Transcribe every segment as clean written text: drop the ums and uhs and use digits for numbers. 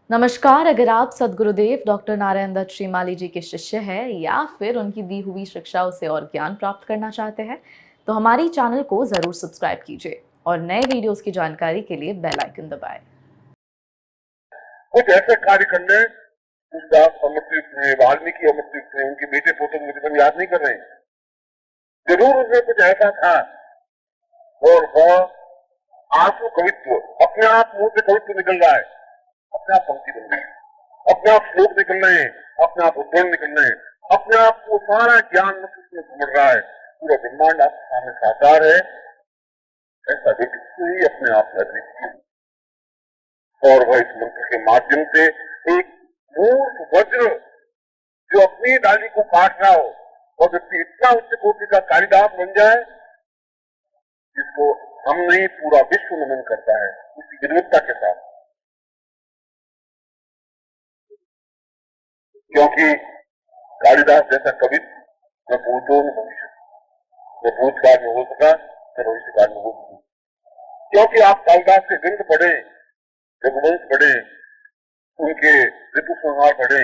नमस्कार। अगर आप सद्गुरुदेव डॉक्टर नारायण दत्त श्रीमाली जी के शिष्य हैं या फिर उनकी दी हुई शिक्षाओं से और ज्ञान प्राप्त करना चाहते हैं तो हमारी चैनल को जरूर सब्सक्राइब कीजिए और नए वीडियोस की जानकारी के लिए बेल आइकन दबाएं। कुछ ऐसे कार्य करने तुलसीदास अमृतयुक्त थे, वाल्मीकि अमृतयुक्त थे, उनके बेटे पोते मुझे हम याद नहीं कर रहे हैं। जरूर उसमें कुछ ऐसा था और वह आंसू कवित्व अपने आप मुंह से कवित्व निकल रहा है, अपने आप पंक्ति बन रही है, अपने आप श्लोक निकल रहे हैं, अपने आप उद्धरण निकल रहे हैं, अपने आप को सारा ज्ञान मस्तिष्क में घुमड़ रहा है, पूरा ब्रह्मांड आपके सामने साकार है। ऐसा व्यक्ति ही अपने आप में अद्वितीय और वह इस मंत्र के माध्यम से एक मूर्ख वज्र जो अपनी डाली को काट रहा हो और व्यक्ति इतना उच्च कोटि का कालिदास बन जाए जिसको हम नहीं पूरा विश्व नमन करता है उसकी विद्वत्ता के साथ। क्योंकि कालिदास जैसा कवि न भूतो न भविष्य, न भूतकाल में हो सका न भविष्यकाल में हो सका। क्योंकि आप कालिदास के ग्रंथ पढ़े, रघुवंश पढ़े, उनके ऋतु संहार पढ़े,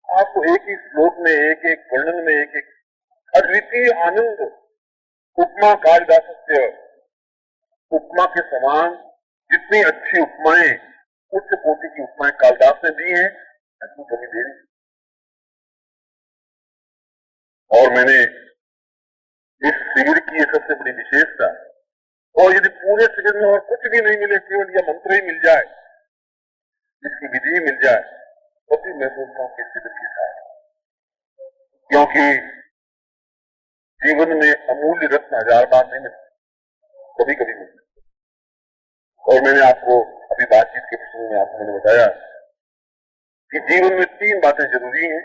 आपको एक ही श्लोक में एक एक वर्णन में एक एक अद्वितीय आनंद उपमा कालिदास उपमा के समान जितनी अच्छी उपमाएं उच्च कोटि की उपमाएं कालिदास ने दी हैं ऐसी कभी दे नहीं। और मैंने इस शिविर की सबसे बड़ी विशेषता, और यदि पूरे शिविर में और कुछ भी नहीं मिले, केवल यह मंत्र ही मिल जाए, इसकी विधि मिल जाए, तो भी मैं सोचता हूँ कि शिविर की साथ, क्योंकि जीवन में अमूल्य रत्न हजार बार नहीं मिलते, कभी कभी मिलते। और मैंने आपको अभी बातचीत के प्रसंग में आपको मैंने बताया कि जीवन में 3 बातें जरूरी हैं।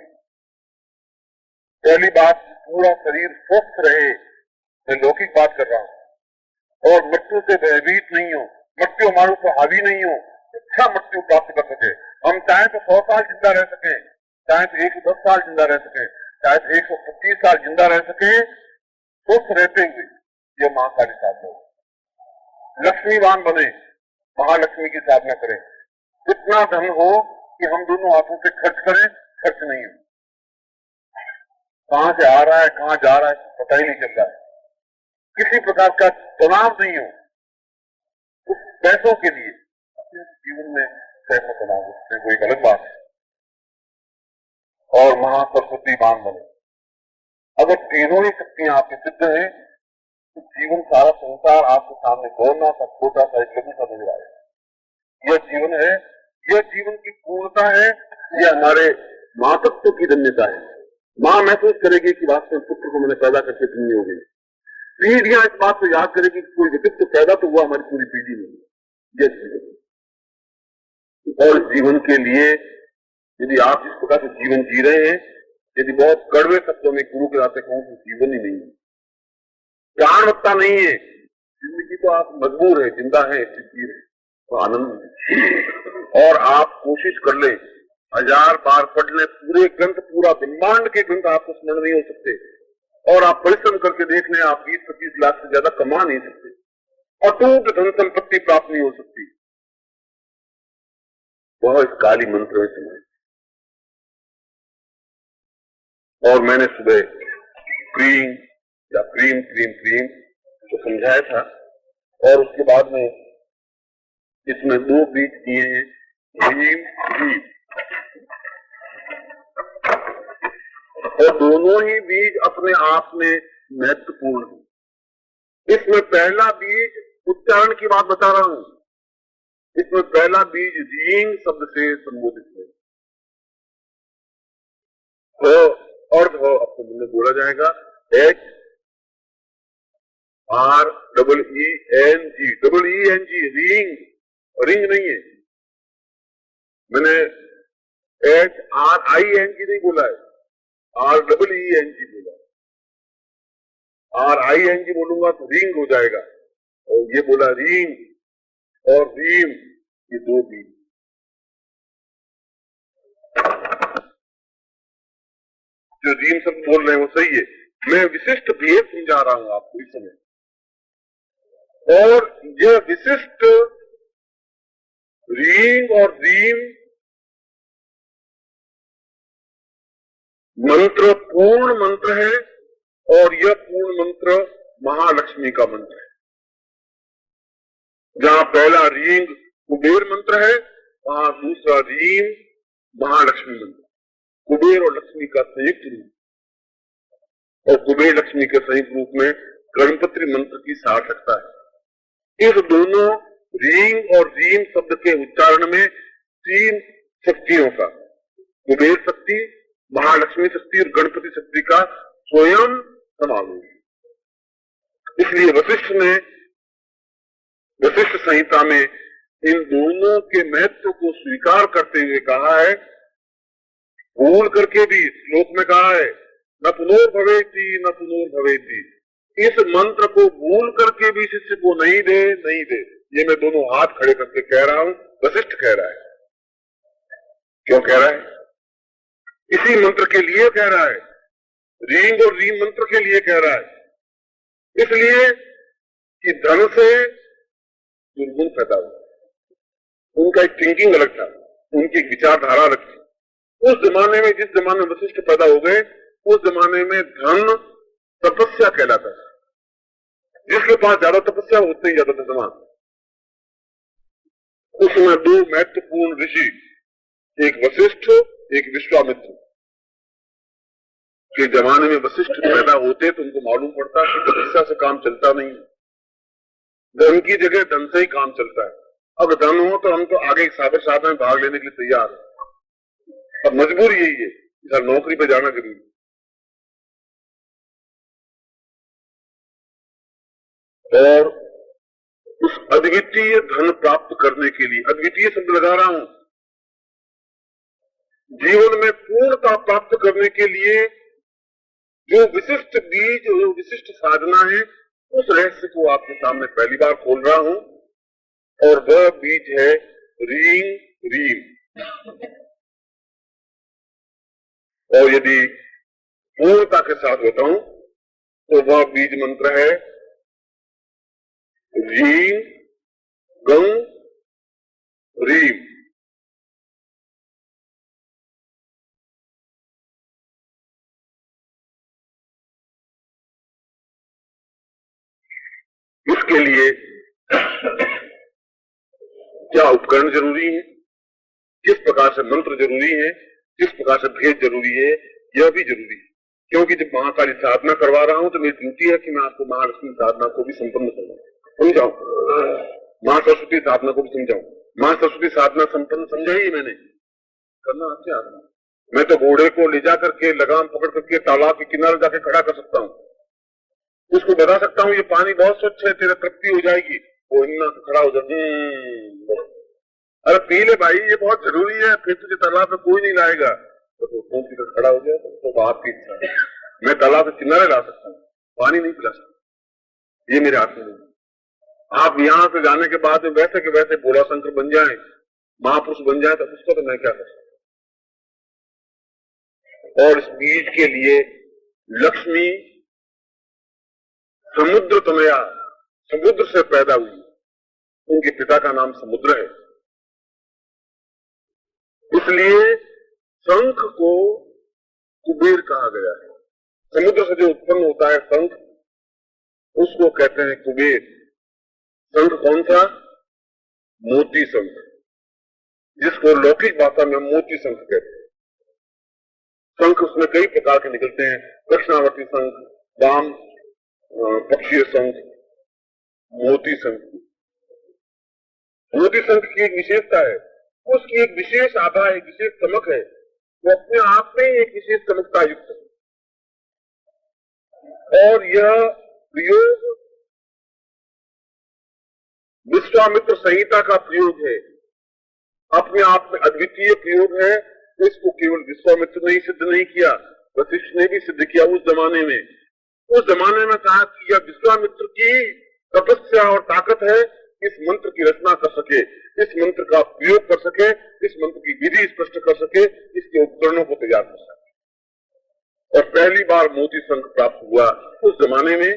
पहली बात, पूरा शरीर स्वस्थ रहे, मैं लौकिक बात कर रहा हूं, और मृत्यु से भयभीत नहीं हो, मृत्यु हमारे ऊपर हावी नहीं हो, अच्छा मृत्यु प्राप्त कर सके। हम चाहे तो 100 साल जिंदा रह सके, चाहे तो 110 साल जिंदा रह सके, चाहे तो 125 साल जिंदा रह सके, स्वस्थ रहते हुए यह महाकाली साधना हो। लक्ष्मीवान बने, महालक्ष्मी की साधना करें, इतना धन हो कि हम दोनों हाथों से खर्च करें, खर्च नहीं हो, कहां से आ रहा है कहां जा रहा है पता ही नहीं चल रहा है, किसी प्रकार का तनाव नहीं हो। उस पैसों के लिए अपने जीवन में पैसा तनाव उससे कोई गलत बात है। और महासरस्वतीवान बने, अगर तीनों ही शक्तियां आपके सिद्ध हैं तो जीवन सारा संसार आपके सामने दौड़ना सा छोटा सा एक लघु सा नजर आएगा। यह जीवन है, यह जीवन की पूर्णता है, यह हमारे मातृत्व की धन्यता है। मां महसूस करेगी कि वास्तव में पुत्र को मैंने पैदा करके धन्य हो गई। पीढ़ियां इस बात को याद करेगी कि कोई व्यक्तित्व पैदा तो हुआ हमारी पूरी पीढ़ी में। यह जीवन, और जीवन के लिए यदि आप जिस प्रकार से जीवन जी रहे हैं, यदि बहुत कड़वे शब्दों में गुरु के नाते कहूं तो जीवन ही नहीं है, प्राणवत्ता नहीं है जिंदगी। तो आप मजबूर है, जिंदा है, तो आनंद। और आप कोशिश कर ले, 1000 बार पढ़ ले पूरे ग्रंथ, पूरा ब्रह्मांड के ग्रंथ आपको स्मरण नहीं हो सकते, और आप परिश्रम करके देख लें, आप 20-25 लाख से ज्यादा कमा नहीं सकते, अटूट धन संपत्ति प्राप्त नहीं हो सकती। वह इस काली मंत्र में समय। और मैंने सुबह क्रीम या क्रीम क्रीम क्रीम तो समझाया था, और उसके बाद में इसमें 2 बीज दिए हैं, क्रीम बीज, और दोनों ही बीज अपने आप में महत्वपूर्ण है। इसमें पहला बीज उच्चारण की बात बता रहा हूं, इसमें पहला बीज रींग शब्द से संबोधित है। तो अर्थ हो आपको मुझे बोला जाएगा HREENG, रींग, रिंग नहीं है, मैंने HRING नहीं बोला है, REENG बोला। RING बोलूंगा तो रिंग हो जाएगा, और ये बोला रिंग और रीम, ये 2 बीज। जो रीम शब्द बोल रहे हैं वो सही है, मैं विशिष्ट भेद समझा रहा हूं आपको इस समय, और यह विशिष्ट रीम और रीम मंत्र पूर्ण मंत्र है और यह पूर्ण मंत्र महालक्ष्मी का मंत्र है। जहां पहला रींग कुबेर मंत्र है, वहां दूसरा रींग महालक्ष्मी मंत्र। कुबेर और लक्ष्मी का संयुक्त रूप और कुबेर लक्ष्मी के संयुक्त रूप में गणपति मंत्र की सार्थकता है। इस दोनों रींग और रीम शब्द के उच्चारण में तीन शक्तियों का, कुबेर शक्ति, महालक्ष्मी शक्ति और गणपति शक्ति का स्वयं समावेश है। इसलिए वशिष्ठ संहिता में इन दोनों के महत्व को स्वीकार करते हुए कहा है, भूल करके भी श्लोक में कहा है, न पुनर्भवेति न पुनर्भवेति। इस मंत्र को भूल करके भी शिष्य को नहीं दे। ये मैं दोनों हाथ खड़े करके कह रहा हूं, वशिष्ठ कह रहा है। क्यों कह रहा है? इसी मंत्र के लिए कह रहा है, रींग और रीम मंत्र के लिए कह रहा है। इसलिए कि धन से दुर्गुण पैदा हुआ। उनका एक थिंकिंग अलग था, उनकी एक विचारधारा अलग थी। उस जमाने में, जिस जमाने में वशिष्ठ पैदा हो गए, उस जमाने में धन तपस्या कहलाता था। जिसके पास ज्यादा तपस्या होते ही ज्यादा धनवान। उसमें दो महत्वपूर्ण ऋषि, एक वशिष्ठ एक विश्वामित्र। के जमाने में वशिष्ठ पैदा होते तो उनको मालूम पड़ता कि तपस्या से काम चलता नहीं, धन की जगह धन से ही काम चलता है। अब धन हो तो हम तो आगे साबर साहब में भाग लेने के लिए तैयार है। अब मजबूरी यही है, इधर नौकरी पे जाना जरूरी। और उस अद्वितीय धन प्राप्त करने के लिए, अद्वितीय शब्द लगा रहा हूं, जीवन में पूर्णता प्राप्त करने के लिए जो विशिष्ट बीज, जो विशिष्ट साधना है, उस रहस्य को आपके सामने पहली बार खोल रहा हूं। और वह बीज है रीम रीम। और यदि पूर्णता के साथ बताऊं तो वह बीज मंत्र है रीम गं रीम। इसके लिए क्या उपकरण जरूरी है, किस प्रकार से मंत्र जरूरी है, किस प्रकार से भेद जरूरी है, यह भी जरूरी है। क्योंकि जब महाकाली साधना करवा रहा हूं तो मेरी ड्यूटी है कि मैं आपको महालक्ष्मी साधना को भी संपन्न करूं, समझाऊं, मां सरस्वती साधना को भी समझाऊं। मां सरस्वती साधना संपन्न समझा ही मैंने, करना आपसे आदमी। मैं तो घोड़े को ले जा करके लगाम पकड़ करके तालाब के किनारे जाके खड़ा कर सकता हूं, उसको बता सकता हूं ये पानी बहुत स्वच्छ है, तेरा तृप्ति हो जाएगी, वो इन्ना खड़ा हो जाए, अरे पी ले भाई, ये बहुत जरूरी है, फिर तुझे तालाब में कोई नहीं लाएगा। तो फोन पीकर खड़ा हो गया तो आपकी इच्छा है, मैं तालाब के किनारे ला सकता हूँ, पानी नहीं पिला सकता, ये मेरे हाथ में नहीं। आप यहां से जाने के बाद वैसे के वैसे भोला शंकर बन जाए, महापुरुष बन जाए, तो उसको तो मैं क्या कर सकता। और इस बीज के लिए लक्ष्मी समुद्र तनया, समुद्र से पैदा हुई, उनके पिता का नाम समुद्र है। इसलिए शंख को कुबेर कहा गया है। समुद्र से जो उत्पन्न होता है शंख, उसको कहते हैं कुबेर। शंख कौन सा? मोती शंख, जिसको लौकिक भाषा में मोती शंख कहते हैं। शंख उसमें कई प्रकार के निकलते हैं, दक्षिणावर्ती शंख, वाम पक्षीय शंख, मोती शंख। मोती शंख की एक विशेषता है, उसकी एक विशेष आभा, एक विशेष चमक है, वो अपने आप में एक विशेष चमकता युक्त है। और यह प्रयोग विश्वामित्र संहिता का प्रयोग है, अपने आप में अद्वितीय प्रयोग है। इसको केवल विश्वामित्र ने ही सिद्ध नहीं किया, वशिष्ठ ने भी सिद्ध किया। उस जमाने में कहा कि यह विश्वामित्र की तपस्या और ताकत है, इस मंत्र की रचना कर सके, इस मंत्र का प्रयोग कर सके, इस मंत्र की विधि स्पष्ट कर सके, इसके उपकरणों को तैयार कर सके। और पहली बार मोती शंख प्राप्त हुआ उस जमाने में।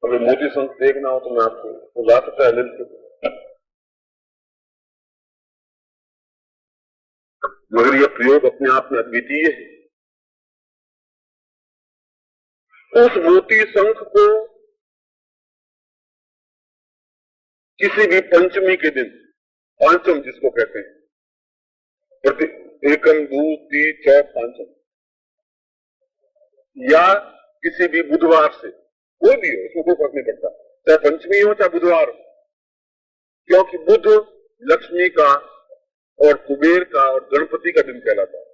अगर मोती शंख देखना हो तो मैं आपको बुला सकता है। मगर यह प्रयोग अपने आप में अद्वितीय है। उस मोती शंख को किसी भी पंचमी के दिन, पांचम जिसको कहते हैं, प्रति एकम दू ती चौ पांचम, या किसी भी बुधवार से, कोई भी हो, उसमें कोई फर्क नहीं पड़ता, चाहे पंचमी हो चाहे बुधवार हो, क्योंकि बुध लक्ष्मी का और कुबेर का और गणपति का दिन कहलाता है।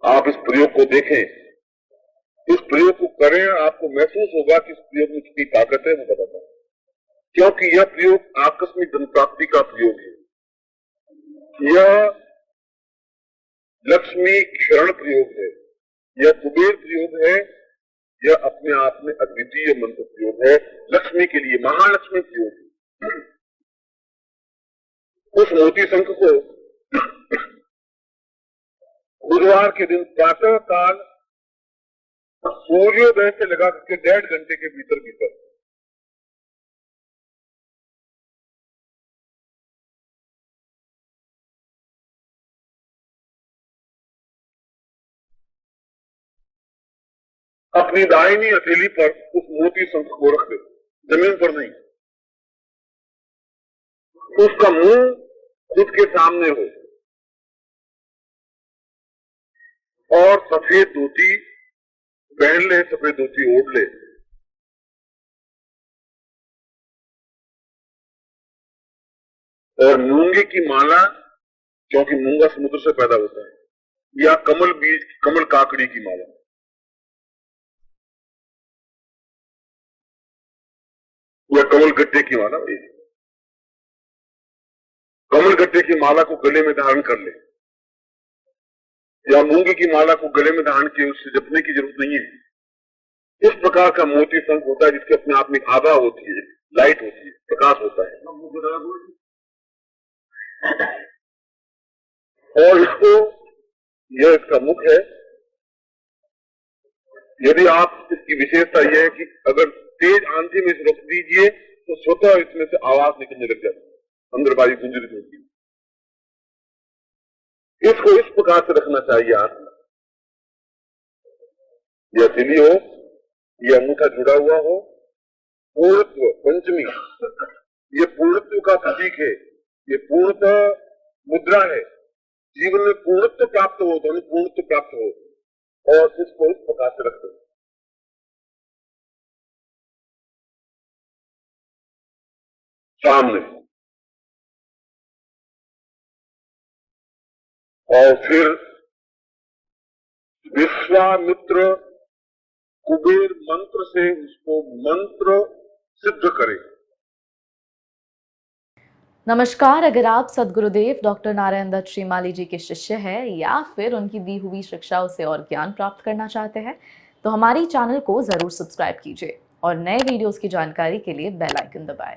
आप इस प्रयोग को देखें, इस प्रयोग को करें, आपको महसूस होगा कि इस प्रयोग में कितनी ताकत है। मैं बताता हूं, क्योंकि यह प्रयोग आकस्मिक धन प्राप्ति का प्रयोग है, यह लक्ष्मी क्षरण प्रयोग है, यह कुबेर प्रयोग है, यह अपने आप में अद्वितीय मंत्र प्रयोग है, लक्ष्मी के लिए महालक्ष्मी प्रयोग है। उस मोती शंख को बुधवार के दिन प्रातः काल सूर्योदय से लगा करके 1.5 घंटे के भीतर अपनी दाहिनी हथेली पर उस मोती शंख को रख दे, जमीन पर नहीं। उसका मुंह खुद के सामने हो और सफेद धोती पहन ले, सफेद धोती ओढ़ ले, और मूंगे की माला, क्योंकि मूंगा समुद्र से पैदा होता है, या कमल बीज, कमल काकड़ी की माला, या कमल गट्टे की माला, कमल गट्टे की माला को गले में धारण कर ले, या मूंगे की माला को गले में धारण किए उससे जपने की जरूरत नहीं है। इस प्रकार का मोती शंख होता है जिसके अपने आप में आभा होती है, लाइट होती है, प्रकाश होता है, और इसको, यह इसका मुख है। यदि आप, इसकी विशेषता यह है कि अगर तेज आंधी में इसे रख दीजिए तो स्वतः इसमें से आवाज निकलने लग जाती है, अंदर वायु गुंजरित होती है। इसको इस प्रकार से रखना चाहिए हाथ में, यह हथेली हो, यह अंगूठा जुड़ा हुआ हो। पूर्णत्व पंचमी, ये पूर्णत्व का प्रतीक है, ये पूर्णतः मुद्रा है। जीवन में पूर्णत्व प्राप्त हो तो पूर्णत्व प्राप्त हो, और इसको इस प्रकार से रखते हो सामने, और फिर विश्वामित्र कुबेर मंत्र से उसको मंत्र सिद्ध करे। नमस्कार, अगर आप सद्गुरुदेव डॉक्टर नारायण दत्त श्रीमाली जी के शिष्य हैं या फिर उनकी दी हुई शिक्षाओं से और ज्ञान प्राप्त करना चाहते हैं तो हमारी चैनल को जरूर सब्सक्राइब कीजिए और नए वीडियोस की जानकारी के लिए बेल आइकन दबाएं।